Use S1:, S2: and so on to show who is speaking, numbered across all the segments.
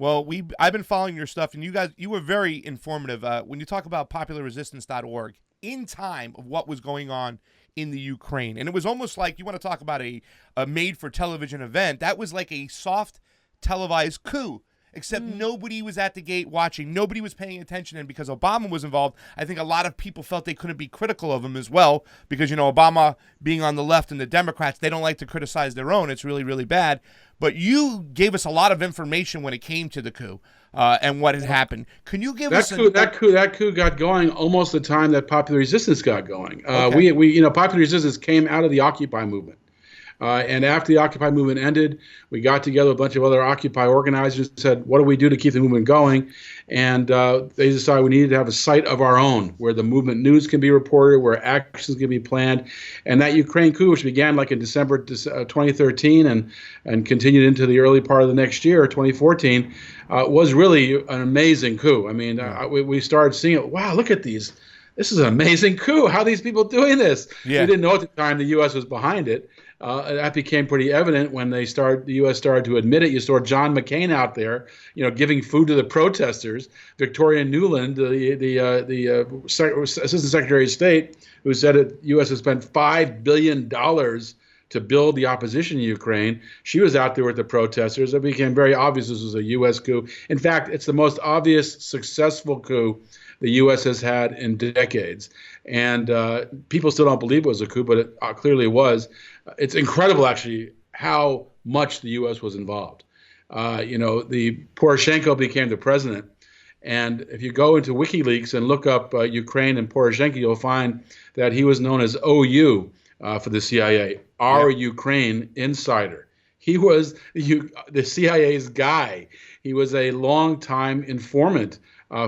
S1: Well, I've been following your stuff, and you were very informative. When you talk about popularresistance.org, in time of what was going on in the Ukraine, and it was almost like you want to talk about a made-for-television event. That was like a soft televised coup, except nobody was at the gate watching. Nobody was paying attention, and because Obama was involved, I think a lot of people felt they couldn't be critical of him as well because, Obama being on the left and the Democrats, they don't like to criticize their own. It's really, really bad. But you gave us a lot of information when it came to the coup and what had happened. Can you give us
S2: that coup got going almost the time that Popular Resistance got going.
S1: Okay.
S2: Popular Resistance came out of the Occupy movement. And after the Occupy movement ended, we got together a bunch of other Occupy organizers and said, what do we do to keep the movement going? And they decided we needed to have a site of our own where the movement news can be reported, where actions can be planned. And that Ukraine coup, which began like in December 2013 and continued into the early part of the next year, 2014, was really an amazing coup. I mean, we started seeing it. Wow, look at these. This is an amazing coup. How are these people doing this?
S1: Yeah.
S2: We didn't know at the time the U.S. was behind it. That became pretty evident when the U.S. started to admit it. You saw John McCain out there, giving food to the protesters. Victoria Nuland, the Assistant Secretary of State, who said the U.S. has spent $5 billion to build the opposition in Ukraine. She was out there with the protesters. It became very obvious this was a U.S. coup. In fact, it's the most obvious successful coup the U.S. has had in decades. And people still don't believe it was a coup, but it clearly was. It's incredible, actually, how much the U.S. was involved. The Poroshenko became the president. And if you go into WikiLeaks and look up Ukraine and Poroshenko, you'll find that he was known as OU for the CIA, our Ukraine insider. He was the CIA's guy. He was a longtime informant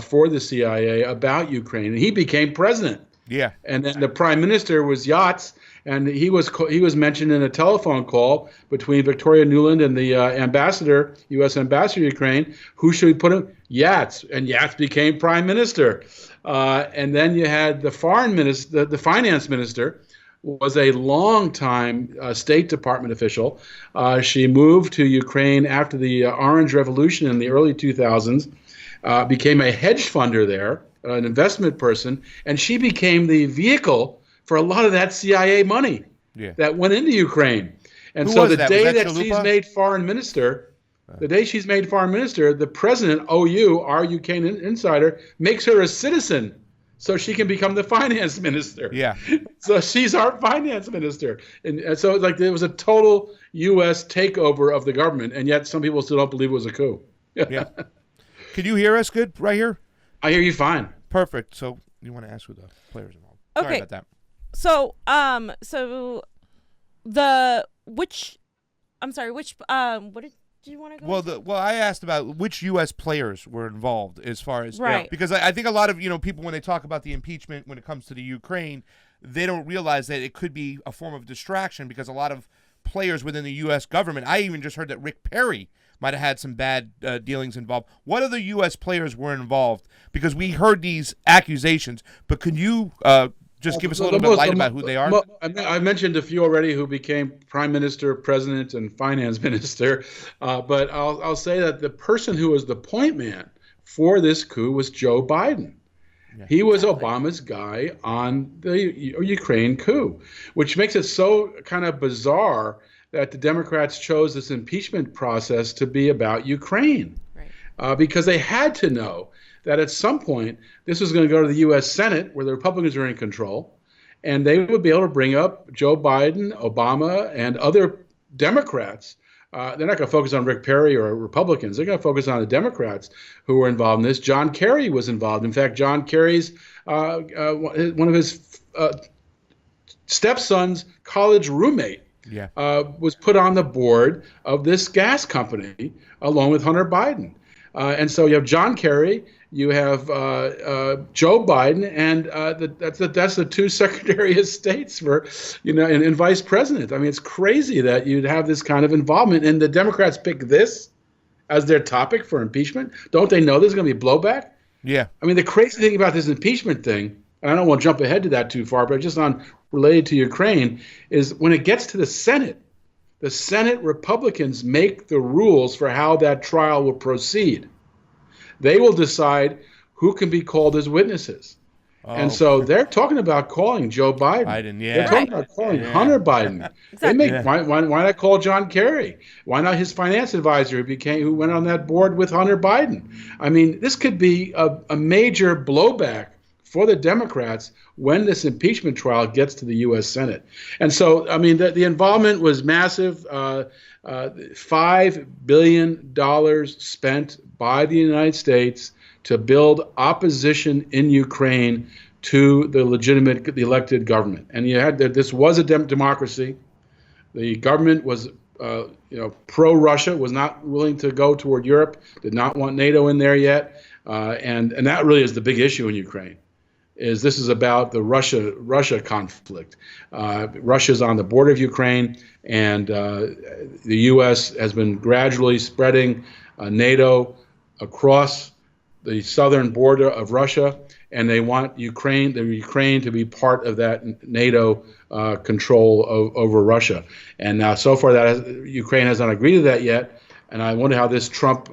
S2: for the CIA about Ukraine, and he became president.
S1: Yeah.
S2: And then the prime minister was Yats, and he was mentioned in a telephone call between Victoria Nuland and the U.S. ambassador to Ukraine. Who should we put him? Yats, and Yats became prime minister. And then you had the foreign minister, the finance minister, was a long-time State Department official. She moved to Ukraine after the Orange Revolution in the early 2000s, became a hedge funder there, an investment person, and she became the vehicle for a lot of that CIA money that went into Ukraine. And so the day that she's made foreign minister, the president, OU, our Ukraine insider, makes her a citizen so she can become the finance minister.
S1: Yeah.
S2: So she's our finance minister. And so like there was a total U.S. takeover of the government, and yet some people still don't believe it was a coup.
S1: Yeah. Can you hear us good right here?
S2: I hear you fine.
S1: Perfect. So you want to ask who the players involved?
S3: Okay.
S1: Sorry about that.
S3: So, what did you want to go?
S1: Well, I asked about which U.S. players were involved as far as,
S3: right.
S1: Because I think a lot of, people, when they talk about the impeachment, when it comes to the Ukraine, they don't realize that it could be a form of distraction because a lot of players within the U.S. government, I even just heard that Rick Perry might have had some bad dealings involved. What other U.S. players were involved? Because we heard these accusations, but can you just give us a little bit of light about who they are?
S2: I mentioned a few already who became prime minister, president, and finance minister. But I'll say that the person who was the point man for this coup was Joe Biden. Yeah. He was Obama's guy on the Ukraine coup, which makes it so kind of bizarre that the Democrats chose this impeachment process to be about Ukraine. Right. Because they had to know that at some point this was going to go to the U.S. Senate, where the Republicans are in control, and they would be able to bring up Joe Biden, Obama, and other Democrats. They're not going to focus on Rick Perry or Republicans. They're going to focus on the Democrats who were involved in this. John Kerry was involved. In fact, John Kerry's one of his stepson's college roommate was put on the board of this gas company along with Hunter Biden. And so you have John Kerry, you have Joe Biden, and that's the two Secretary of States for, and Vice President. I mean, it's crazy that you'd have this kind of involvement, and the Democrats pick this as their topic for impeachment. Don't they know there's going to be blowback?
S1: Yeah.
S2: I mean, the crazy thing about this impeachment thing, and I don't want to jump ahead to that too far, but just on related to Ukraine, is when it gets to the Senate, The Senate Republicans make the rules for how that trial will proceed. They will decide who can be called as witnesses. And so they're talking about calling Joe Biden. They're talking about calling Hunter Biden. Exactly. Why not call John Kerry? Why not his finance advisor who went on that board with Hunter Biden? I mean, this could be a major blowback for the Democrats when this impeachment trial gets to the U.S. Senate. And so, I mean, the involvement was massive. $5 billion spent by the United States to build opposition in Ukraine to the legitimate, the elected government. And you had this was a democracy. The government was, pro-Russia, was not willing to go toward Europe, did not want NATO in there yet, and that really is the big issue in Ukraine. This is about the Russia conflict. Russia's on the border of Ukraine, and the U.S. has been gradually spreading NATO across the southern border of Russia, and they want Ukraine to be part of that NATO control over Russia. And now, so far, Ukraine has not agreed to that yet. And I wonder how this Trump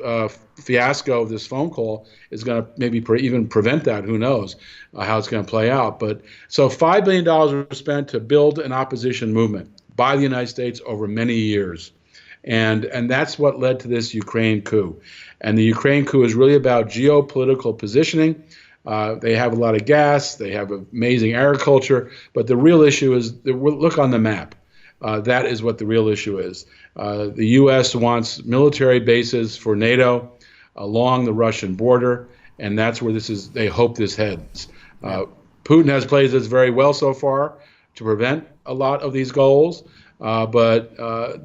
S2: fiasco of this phone call is going to maybe even prevent that. Who knows how it's going to play out? But so $5 billion were spent to build an opposition movement by the United States over many years. And that's what led to this Ukraine coup. And the Ukraine coup is really about geopolitical positioning. They have a lot of gas. They have amazing agriculture. But the real issue is, look on the map. That is what the real issue is. The U.S. wants military bases for NATO along the Russian border, and that's where they hope this heads. Putin has played this very well so far to prevent a lot of these goals. But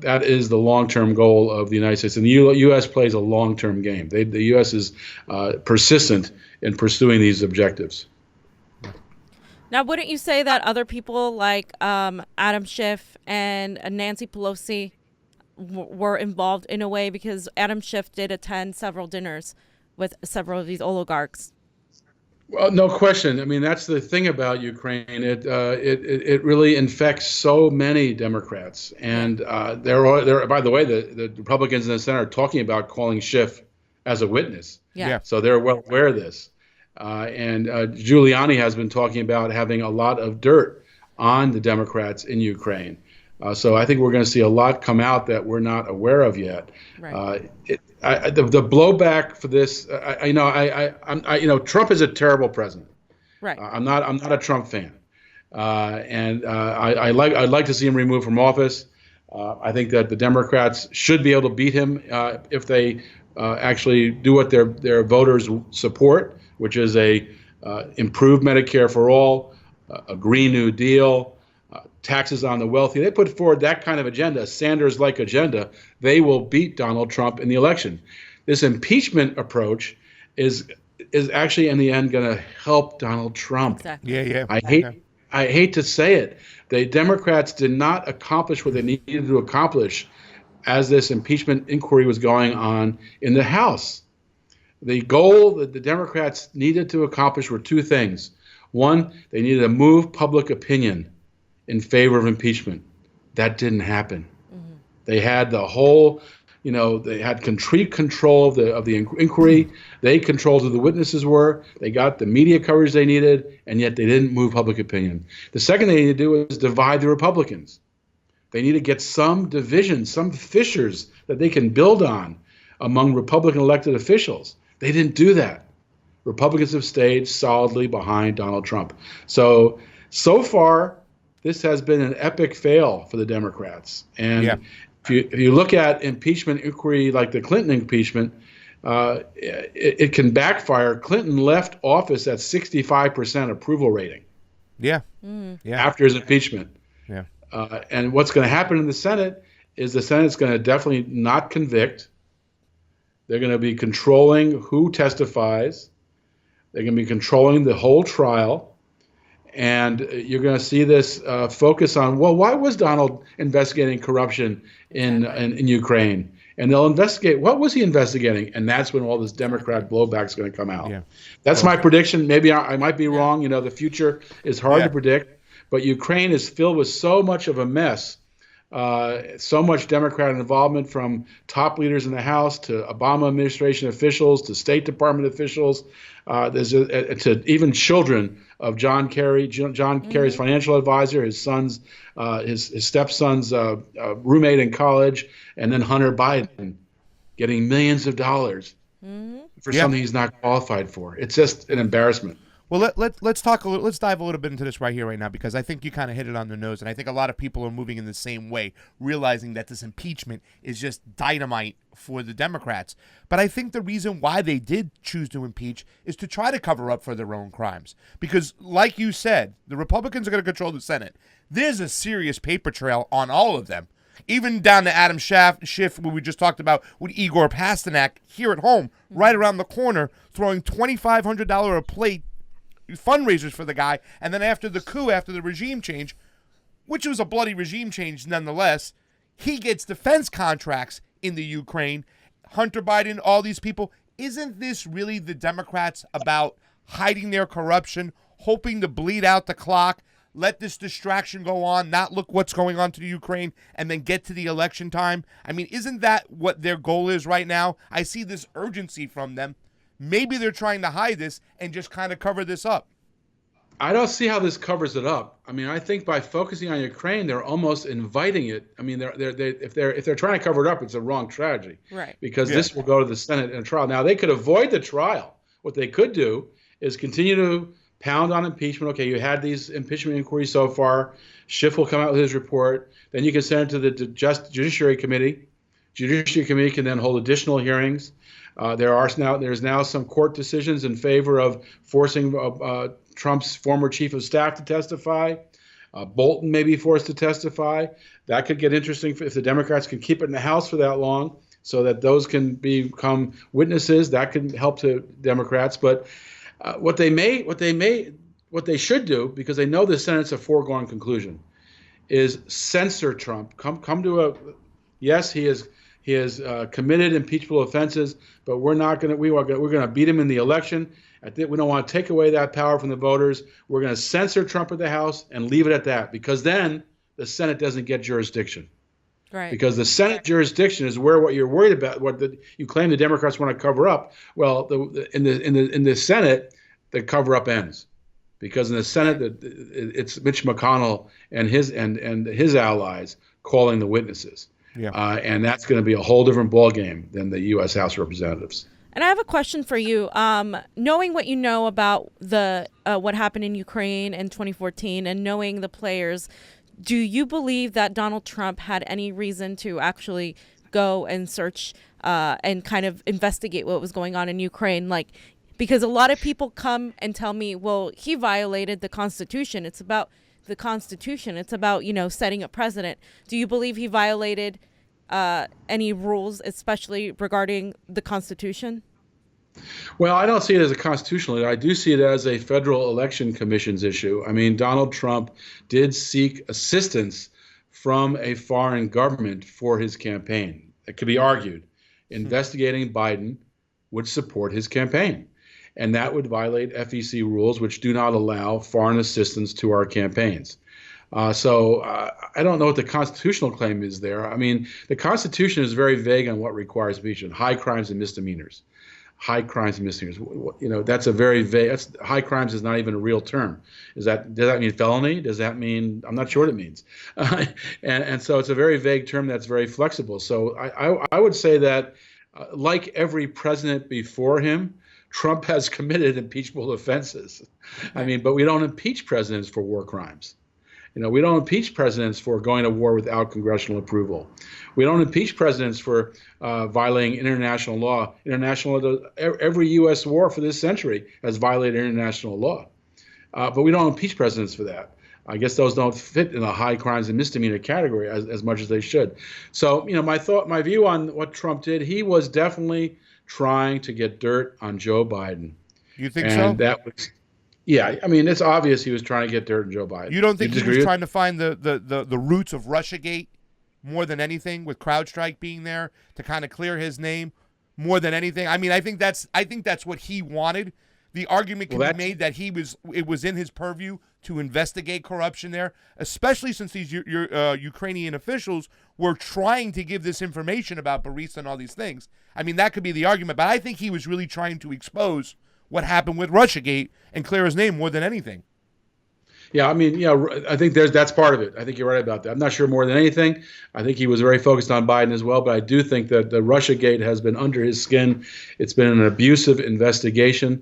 S2: that is the long-term goal of the United States. And the U.S. plays a long-term game. The U.S. is persistent in pursuing these objectives.
S3: Now, wouldn't you say that other people like Adam Schiff and Nancy Pelosi were involved in a way? Because Adam Schiff did attend several dinners with several of these oligarchs.
S2: Well, no question. I mean, that's the thing about Ukraine. It really infects so many Democrats, and they're by the way, the Republicans in the Senate are talking about calling Schiff as a witness.
S3: Yeah.
S2: So they're well aware of this, and Giuliani has been talking about having a lot of dirt on the Democrats in Ukraine. So I think we're going to see a lot come out that we're not aware of yet.
S3: Right.
S2: The blowback for this, Trump is a terrible president.
S3: Right.
S2: I'm not a Trump fan, and I'd like to see him removed from office. I think that the Democrats should be able to beat him if they actually do what their voters support, which is a improved Medicare for all, a Green New Deal, taxes on the wealthy. They put forward that kind of agenda, a Sanders-like agenda. They will beat Donald Trump in the election. This impeachment approach is actually in the end going to help Donald Trump.
S3: Exactly.
S1: Yeah.
S2: I hate to say it. The Democrats did not accomplish what they needed to accomplish as this impeachment inquiry was going on in the House. The goal that the Democrats needed to accomplish were two things. One, they needed to move public opinion in favor of impeachment. That didn't happen. Mm-hmm. They had the whole, they had complete control of the inquiry. They controlled who the witnesses were. They got the media coverage they needed, and yet they didn't move public opinion. The second thing they need to do is divide the Republicans. They need to get some division, some fissures that they can build on among Republican elected officials. They didn't do that. Republicans have stayed solidly behind Donald Trump. So far, this has been an epic fail for the Democrats. And if you look at impeachment inquiry like the Clinton impeachment, it can backfire. Clinton left office at 65% approval rating.
S1: Yeah.
S2: After his impeachment.
S1: Yeah.
S2: And what's going to happen in the Senate is the Senate's going to definitely not convict. They're going to be controlling who testifies. They're going to be controlling the whole trial. And you're going to see this focus on, well, why was Donald investigating corruption in Ukraine? And they'll investigate, what was he investigating? And that's when all this Democrat blowback is going to come out. Yeah. That's my prediction. Maybe I might be wrong. The future is hard to predict. But Ukraine is filled with so much of a mess So much Democrat involvement from top leaders in the House to Obama administration officials to State Department officials, to even children of John Kerry. John Kerry's financial advisor, his son's, his stepson's roommate in college, and then Hunter Biden getting millions of dollars for something he's not qualified for. It's just an embarrassment.
S1: Well, let's talk a little. Let's dive a little bit into this right here, right now, because I think you kind of hit it on the nose, and I think a lot of people are moving in the same way, realizing that this impeachment is just dynamite for the Democrats. But I think the reason why they did choose to impeach is to try to cover up for their own crimes, because, like you said, the Republicans are going to control the Senate. There's a serious paper trail on all of them, even down to Adam Schiff, who we just talked about, with Igor Pasternak here at home, right around the corner, throwing $2,500 a plate fundraisers for the guy, and then after the coup, after the regime change, which was a bloody regime change nonetheless, he gets defense contracts in the Ukraine. Hunter Biden, all these people. Isn't this really the Democrats about hiding their corruption, hoping to bleed out the clock, let this distraction go on, not look what's going on to the Ukraine, and then get to the election time? I mean, isn't that what their goal is right now? I see this urgency from them. Maybe they're trying to hide this and just kind of cover this up.
S2: I don't see how this covers it up. I mean, I think by focusing on Ukraine, they're almost inviting it. I mean, if they're trying to cover it up, it's a wrong strategy,
S3: right?
S2: Because this will go to the Senate in a trial. Now, they could avoid the trial. What they could do is continue to pound on impeachment. Okay, you had these impeachment inquiries so far. Schiff will come out with his report. Then you can send it to the Judiciary Committee. Judiciary Committee can then hold additional hearings. There's now some court decisions in favor of forcing Trump's former chief of staff to testify. Bolton may be forced to testify. That could get interesting if the Democrats can keep it in the House for that long, so that those can become witnesses. That can help the Democrats. But what they should do, because they know the Senate's a foregone conclusion, is censor Trump. Come to a yes, he has committed impeachable offenses, but we're going to beat him in the election. We don't want to take away that power from the voters. We're going to censor Trump at the House and leave it at that, because then the Senate doesn't get jurisdiction.
S3: Right.
S2: Because the Senate jurisdiction is where what you're worried about, you claim the Democrats want to cover up. Well, in the Senate, the cover up ends, because in the Senate it's Mitch McConnell and his allies calling the witnesses.
S1: Yeah.
S2: And that's going to be a whole different ballgame than the U.S. House of Representatives.
S3: And I have a question for you. Knowing what you know about the what happened in Ukraine in 2014 and knowing the players, do you believe that Donald Trump had any reason to actually go and search and kind of investigate what was going on in Ukraine? Like, because a lot of people come and tell me, well, he violated the Constitution. It's about the Constitution. It's about, setting a precedent. Do you believe he violated any rules, especially regarding the Constitution?
S2: Well, I don't see it as a constitutional issue. I do see it as a Federal Election Commission's issue. I mean, Donald Trump did seek assistance from a foreign government for his campaign. It could be argued investigating Biden would support his campaign, and that would violate FEC rules, which do not allow foreign assistance to our campaigns. So I don't know what the constitutional claim is there. I mean, the Constitution is very vague on what requires impeachment: high crimes and misdemeanors. High crimes and misdemeanors. That's a very vague. High crimes is not even a real term. Does that mean felony? Does that mean? I'm not sure what it means. And so it's a very vague term that's very flexible. So I would say that, like every president before him, Trump has committed impeachable offenses. I mean, but we don't impeach presidents for war crimes. We don't impeach presidents for going to war without congressional approval. We don't impeach presidents for violating international law. Every U.S. war for this century has violated international law. But we don't impeach presidents for that. I guess those don't fit in a high crimes and misdemeanor category as much as they should. So, my view on what Trump did, he was definitely trying to get dirt on Joe Biden.
S1: You think so?
S2: And that was. Yeah, I mean, it's obvious he was trying to get dirt on Joe Biden.
S1: You don't think he was trying to find the roots of Russiagate more than anything, with CrowdStrike being there to kind of clear his name more than anything? I mean, I think that's what he wanted. The argument can be made that it was in his purview to investigate corruption there, especially since these Ukrainian officials were trying to give this information about Burisma and all these things. I mean, that could be the argument, but I think he was really trying to expose what happened with Russiagate and clear his name more than anything.
S2: Yeah, I mean, I think that's part of it. I think you're right about that. I'm not sure more than anything. I think he was very focused on Biden as well, but I do think that the Russiagate has been under his skin. It's been an abusive investigation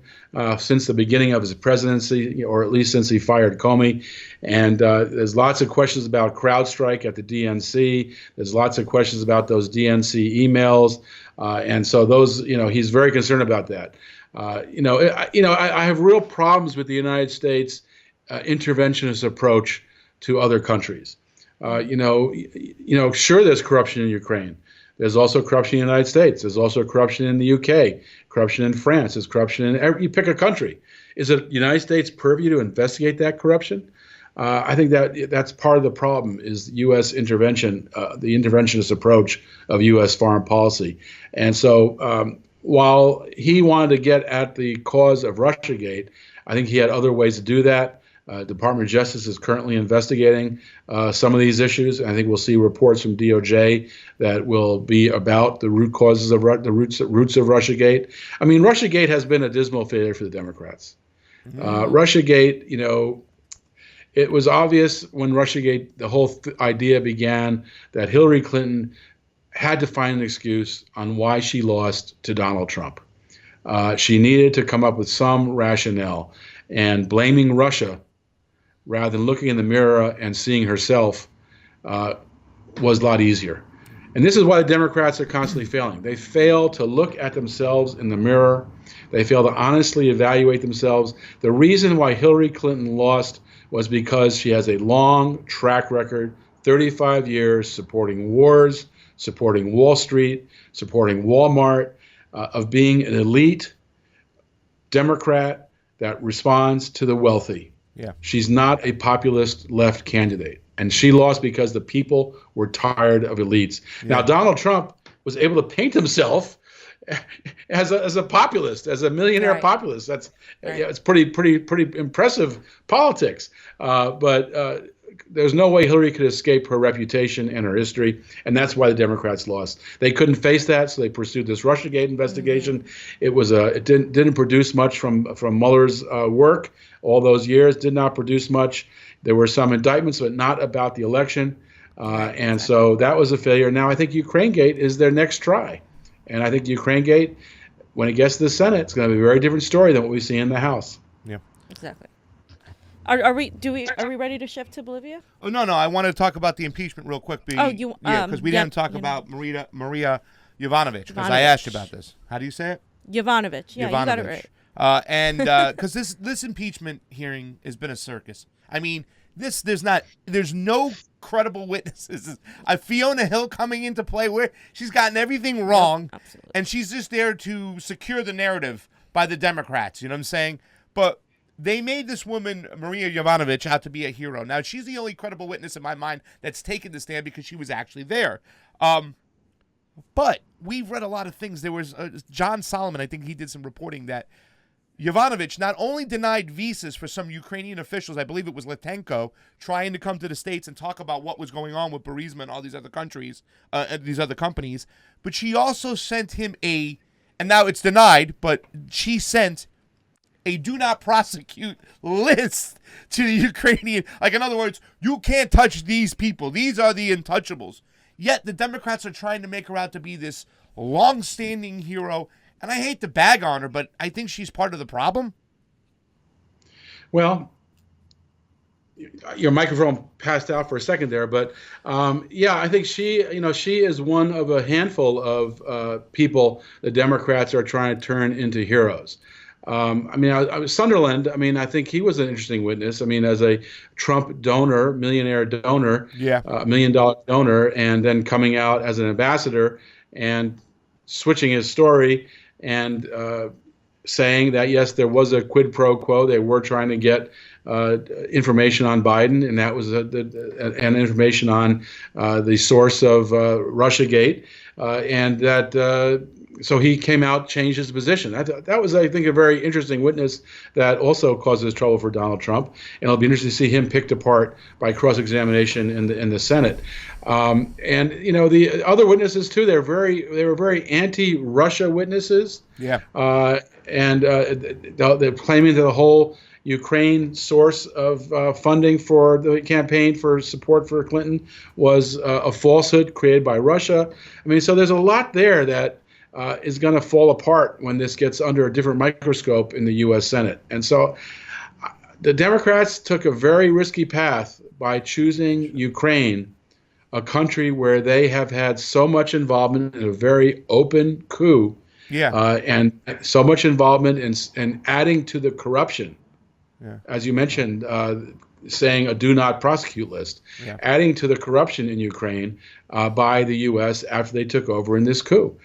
S2: since the beginning of his presidency, or at least since he fired Comey. And there's lots of questions about CrowdStrike at the DNC. There's lots of questions about those DNC emails, and so those, he's very concerned about that. I have real problems with the United States interventionist approach to other countries. Sure, there's corruption in Ukraine. There's also corruption in the United States. There's also corruption in the UK, corruption in France. There's corruption in you pick a country. Is it United States purview to investigate that corruption? I think that's part of the problem is U.S. intervention, the interventionist approach of U.S. foreign policy. And so while he wanted to get at the cause of Russiagate, I think he had other ways to do that. Department of Justice is currently investigating some of these issues. I think we'll see reports from DOJ that will be about the root causes of the roots of Russiagate. I mean, Russiagate has been a dismal failure for the Democrats. Russiagate, it was obvious when Russiagate, the whole idea began that Hillary Clinton had to find an excuse on why she lost to Donald Trump. She needed to come up with some rationale, and blaming Russia rather than looking in the mirror and seeing herself was a lot easier. And this is why the Democrats are constantly failing. They fail to look at themselves in the mirror. They fail to honestly evaluate themselves. The reason why Hillary Clinton lost was because she has a long track record, 35 years, supporting wars, supporting Wall Street, supporting Walmart, of being an elite Democrat that responds to the wealthy.
S1: Yeah.
S2: She's not a populist left candidate. And she lost because the people were tired of elites. Yeah. Now, Donald Trump was able to paint himself as a populist, as a millionaire populist. That's it's pretty impressive politics. But there's no way Hillary could escape her reputation and her history, and that's why the Democrats lost. They couldn't face that, so they pursued this Russiagate investigation. It was it didn't produce much from Mueller's work all those years. Did not produce much. There were some indictments, but not about the election, and so that was a failure. Now I think Ukrainegate is their next try, and I think Ukrainegate, when it gets to the Senate, it's going to be a very different story than what we see in the House.
S1: Yeah,
S3: exactly. Are we ready to shift to Bolivia?
S1: Oh no, I want to talk about the impeachment real quick. Because we didn't talk about Maria Yavanovitch, because I asked you about this. How do you say it?
S3: Yavanovitch. Yeah, Yavanovitch. You got it
S1: right. And because this impeachment hearing has been a circus. I mean, there's no credible witnesses. Fiona Hill coming into play where she's gotten everything wrong, and she's just there to secure the narrative by the Democrats. You know what I'm saying? But they made this woman, Maria Yavanovitch, out to be a hero. Now, she's the only credible witness in my mind that's taken the stand because she was actually there. But we've read a lot of things. There was John Solomon, I think he did some reporting that Yavanovitch not only denied visas for some Ukrainian officials, I believe it was Letenko, trying to come to the States and talk about what was going on with Burisma and all these other countries, these other companies, but she also sent him and now it's denied, but she sent a do not prosecute list to the Ukrainian. Like, in other words, you can't touch these people. These are the untouchables. Yet the Democrats are trying to make her out to be this long-standing hero. And I hate to bag on her, but I think she's part of the problem.
S2: Well, your microphone passed out for a second there, but I think she is one of a handful of people the Democrats are trying to turn into heroes. Sunderland, I think he was an interesting witness. As a Trump donor, millionaire donor, $1 million donor, and then coming out as an ambassador and switching his story and saying that, yes, there was a quid pro quo. They were trying to get information on Biden, and that was and information on the source of Russiagate, and that so he came out, changed his position. That was, I think, a very interesting witness that also causes trouble for Donald Trump. And it'll be interesting to see him picked apart by cross-examination in the Senate. And the other witnesses too, they were very anti-Russia witnesses.
S1: Yeah.
S2: And they're claiming that the whole Ukraine source of funding for the campaign for support for Clinton was a falsehood created by Russia. I mean, so there's a lot there that is going to fall apart when this gets under a different microscope in the U.S. Senate. And so the Democrats took a very risky path by choosing Ukraine, a country where they have had so much involvement in a very open coup, and so much involvement in adding to the corruption. Yeah. As you mentioned, saying a do not prosecute list, adding to the corruption in Ukraine by the U.S. after they took over in this coup.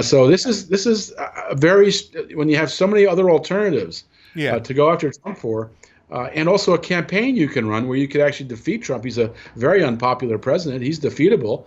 S2: So this is a very, when you have so many other alternatives to go after Trump for, and also a campaign you can run where you could actually defeat Trump. He's a very unpopular president. He's defeatable.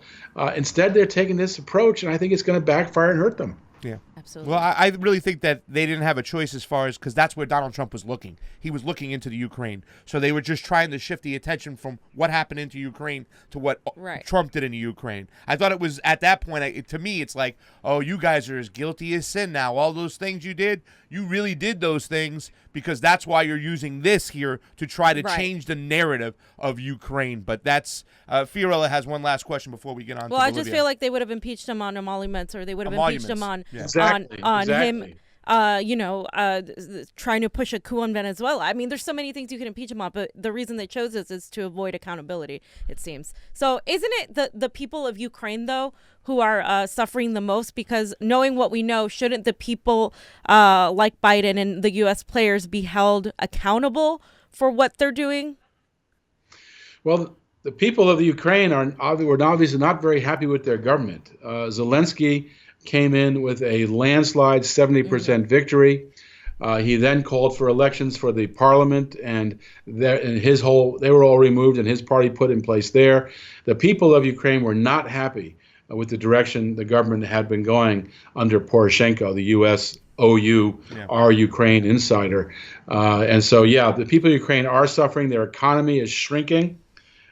S2: Instead, they're taking this approach, and I think it's going to backfire and hurt them.
S1: Yeah,
S3: absolutely.
S1: Well, I really think that they didn't have a choice as far as, because that's where Donald Trump was looking. He was looking into the Ukraine. So they were just trying to shift the attention from what happened into Ukraine to what Trump did in the Ukraine. I thought it was, at that point, to me, it's like, oh, you guys are as guilty as sin now. All those things you did, you really did those things because that's why you're using this here to try to change the narrative of Ukraine. But that's, Fiorella has one last question before we get on to Bolivia.
S3: I just feel like they would have impeached him on emoluments, or they would have impeached him on
S2: Exactly.
S3: him, trying to push a coup on Venezuela. I mean, there's so many things you can impeach him on, but the reason they chose this is to avoid accountability, it seems. So isn't it the people of Ukraine, though, who are suffering the most? Because knowing what we know, shouldn't the people like Biden and the U.S. players be held accountable for what they're doing?
S2: Well, the people of the Ukraine were obviously not very happy with their government. Zelensky came in with a landslide 70% victory. He then called for elections for the parliament, and they were all removed, and his party put in place there. The people of Ukraine were not happy with the direction the government had been going under Poroshenko, the U.S. OU, our Ukraine insider. And so, the people of Ukraine are suffering. Their economy is shrinking.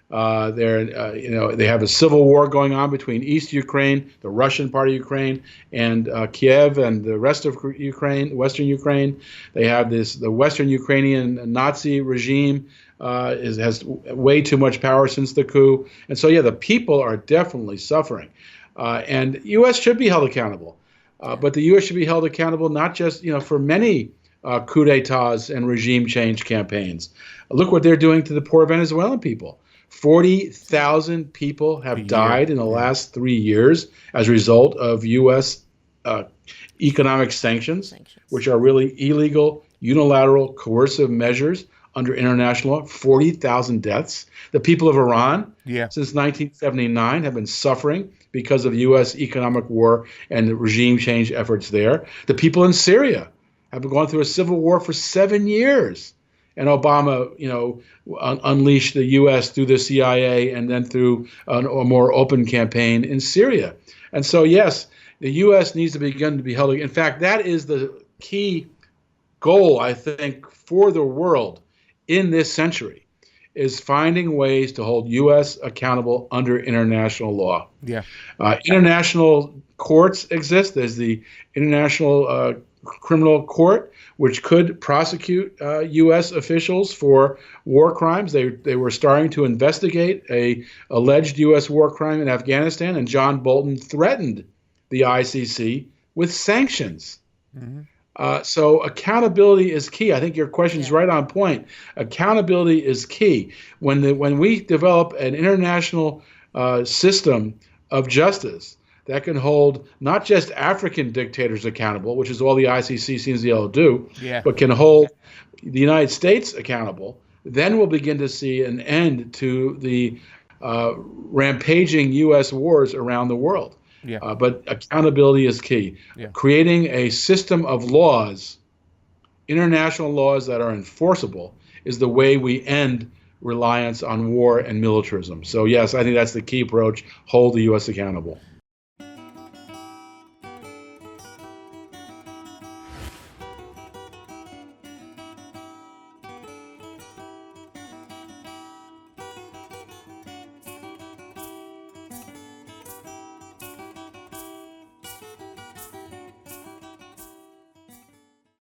S2: They have a civil war going on between East Ukraine, the Russian part of Ukraine, and Kiev and the rest of Ukraine, Western Ukraine. They have the Western Ukrainian Nazi regime has way too much power since the coup. And so, the people are definitely suffering. And U.S. should be held accountable. But the U.S. should be held accountable not just, for many coup d'etats and regime change campaigns. Look what they're doing to the poor Venezuelan people. 40,000 people have died in the last 3 years as a result of U.S. Economic sanctions, which are really illegal, unilateral, coercive measures under international law. 40,000 deaths. The people of Iran, since 1979, have been suffering because of U.S. economic war and the regime change efforts there. The people in Syria have been going through a civil war for 7 years. And Obama, unleashed the U.S. through the CIA and then through a more open campaign in Syria. And so, yes, the U.S. needs to begin to be held. In fact, that is the key goal, I think, for the world in this century, is finding ways to hold U.S. accountable under international law. International courts exist. There's the International Criminal Court, which could prosecute U.S. officials for war crimes. They were starting to investigate a alleged U.S. war crime in Afghanistan, and John Bolton threatened the ICC with sanctions. So accountability is key. I think your question is right on point. Accountability is key. When we develop an international system of justice that can hold not just African dictators accountable, which is all the ICC seems to be able to do, but can hold the United States accountable, then we'll begin to see an end to the rampaging U.S. wars around the world. But accountability is key. Creating a system of laws, international laws that are enforceable, is the way we end reliance on war and militarism. So, yes, I think that's the key approach. Hold the U.S. accountable.